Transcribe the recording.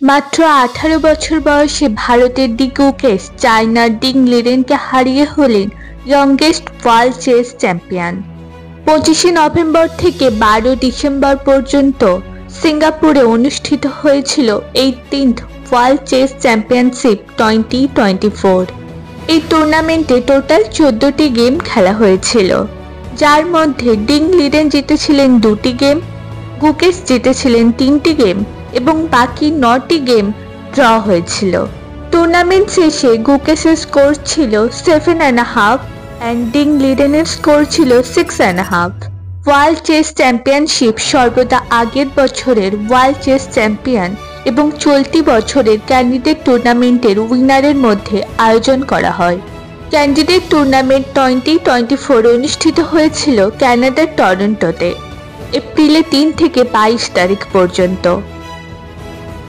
মাত্র 18 বছর বয়সে ভারতের ডি গুকেশ চায়নার ডিং লিরেনকে হারিয়ে হলেন ইয়ংগেস্ট ওয়ার্ল্ড চেস চ্যাম্পিয়ন। 25 নভেম্বর থেকে 12 ডিসেম্বর পর্যন্ত সিঙ্গাপুরে অনুষ্ঠিত হয়েছিল 18th ওয়ার্ল্ড চেস চ্যাম্পিয়নশিপ 2024। এই টুর্নামেন্টে টোটাল 14টি গেম খেলা হয়েছিল, যার মধ্যে ডিং লিরেন জিতেছিলেন 2টি গেম, গুকেশ জিতেছিলেন 3টি গেম এবং বাকি 9টি গেম ড্র হয়েছিল। টুর্নামেন্ট শেষে গুকেশের স্কোর ছিল 7.5 অ্যান্ড ডিং লিরেনের স্কোর ছিল 6.5। ওয়ার্ল্ড চেস চ্যাম্পিয়নশিপ সর্বদা আগের বছরের ওয়ার্ল্ড চেস চ্যাম্পিয়ন এবং চলতি বছরের ক্যান্ডিডেট টুর্নামেন্টের উইনারের মধ্যে আয়োজন করা হয়। ক্যান্ডিডেট টুর্নামেন্ট 2024 অনুষ্ঠিত হয়েছিল কানাডার টরন্টোতে এপ্রিলে 3 থেকে 22 তারিখ পর্যন্ত।